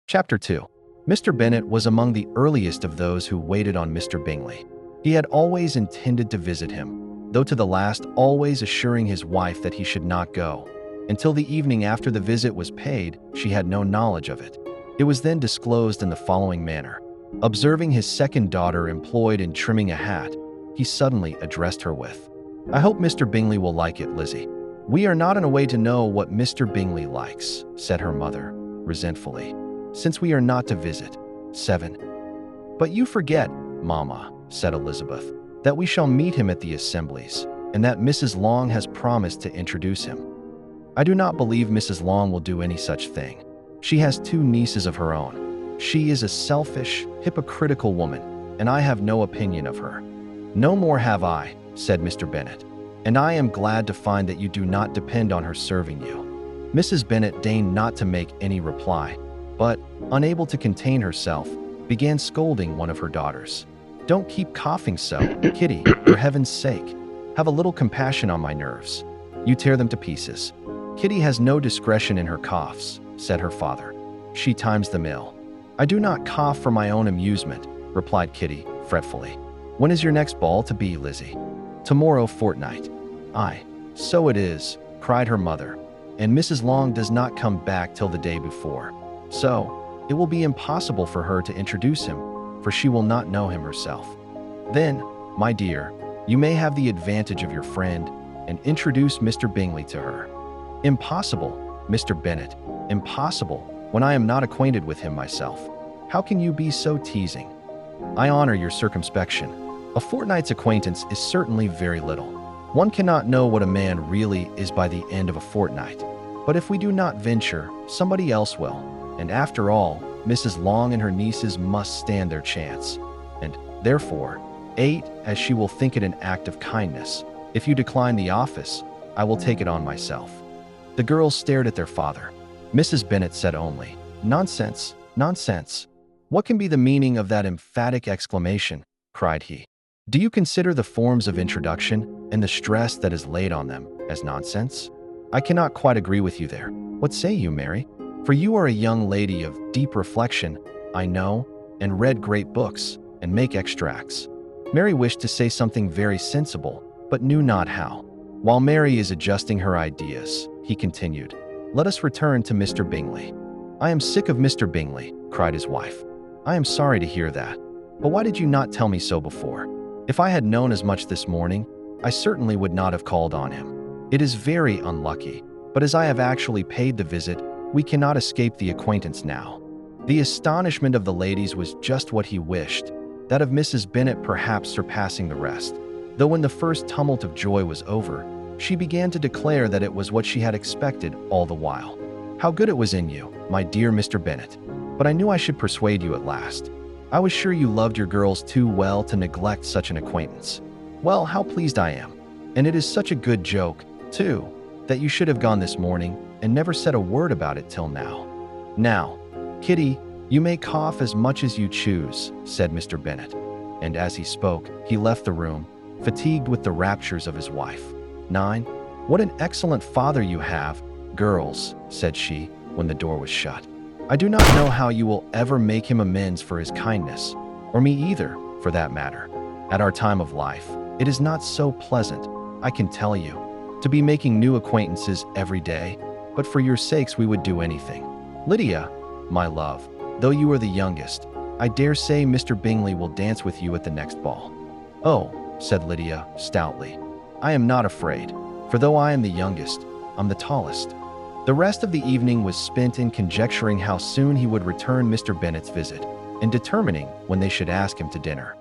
Chapter 2. Mr. Bennet was among the earliest of those who waited on Mr. Bingley. He had always intended to visit him, though to the last always assuring his wife that he should not go. Until the evening after the visit was paid, she had no knowledge of it. It was then disclosed in the following manner. Observing his second daughter employed in trimming a hat, he suddenly addressed her with, "I hope Mr. Bingley will like it, Lizzie." "We are not in a way to know what Mr. Bingley likes," said her mother, resentfully, "since we are not to visit." 7. "But you forget, Mamma," said Elizabeth, "that we shall meet him at the assemblies, and that Mrs. Long has promised to introduce him." "I do not believe Mrs. Long will do any such thing. She has 2 nieces of her own. She is a selfish, hypocritical woman, and I have no opinion of her." "No more have I," said Mr. Bennet, "and I am glad to find that you do not depend on her serving you." Mrs. Bennet deigned not to make any reply, but, unable to contain herself, began scolding one of her daughters. "Don't keep coughing so, Kitty, for heaven's sake. Have a little compassion on my nerves. You tear them to pieces." "Kitty has no discretion in her coughs," said her father. "She times them ill." "I do not cough for my own amusement," replied Kitty, fretfully. "When is your next ball to be, Lizzie?" "Tomorrow fortnight." "Aye, so it is," cried her mother, "and Mrs. Long does not come back till the day before. So, it will be impossible for her to introduce him, for she will not know him herself." "Then, my dear, you may have the advantage of your friend, and introduce Mr. Bingley to her." "Impossible, Mr. Bennet, impossible, when I am not acquainted with him myself. How can you be so teasing?" "I honor your circumspection. A fortnight's acquaintance is certainly very little. One cannot know what a man really is by the end of a fortnight. But if we do not venture, somebody else will. And after all, Mrs. Long and her nieces must stand their chance. And, therefore, 8, as she will think it an act of kindness. If you decline the office, I will take it on myself." The girls stared at their father. Mrs. Bennet said only, "Nonsense, nonsense. What can be the meaning of that emphatic exclamation?" cried he. "Do you consider the forms of introduction, and the stress that is laid on them, as nonsense? I cannot quite agree with you there. What say you, Mary? For you are a young lady of deep reflection, I know, and read great books, and make extracts." Mary wished to say something very sensible, but knew not how. While Mary is adjusting her ideas, he continued, "Let us return to Mr. Bingley." "I am sick of Mr. Bingley," cried his wife. "I am sorry to hear that. But why did you not tell me so before? If I had known as much this morning, I certainly would not have called on him. It is very unlucky, but as I have actually paid the visit, we cannot escape the acquaintance now." The astonishment of the ladies was just what he wished, that of Mrs. Bennet perhaps surpassing the rest. Though when the first tumult of joy was over, she began to declare that it was what she had expected all the while. "How good it was in you, my dear Mr. Bennet. But I knew I should persuade you at last. I was sure you loved your girls too well to neglect such an acquaintance. Well, how pleased I am. And it is such a good joke, too, that you should have gone this morning and never said a word about it till now." "Now, Kitty, you may cough as much as you choose," said Mr. Bennet. And as he spoke, he left the room, fatigued with the raptures of his wife. 9. "What an excellent father you have, girls," said she, when the door was shut. "I do not know how you will ever make him amends for his kindness, or me either, for that matter. At our time of life, it is not so pleasant, I can tell you, to be making new acquaintances every day, but for your sakes we would do anything. Lydia, my love, though you are the youngest, I dare say Mr. Bingley will dance with you at the next ball." "Oh," said Lydia, stoutly, "I am not afraid, for though I am the youngest, I'm the tallest." The rest of the evening was spent in conjecturing how soon he would return Mr. Bennet's visit, and determining when they should ask him to dinner.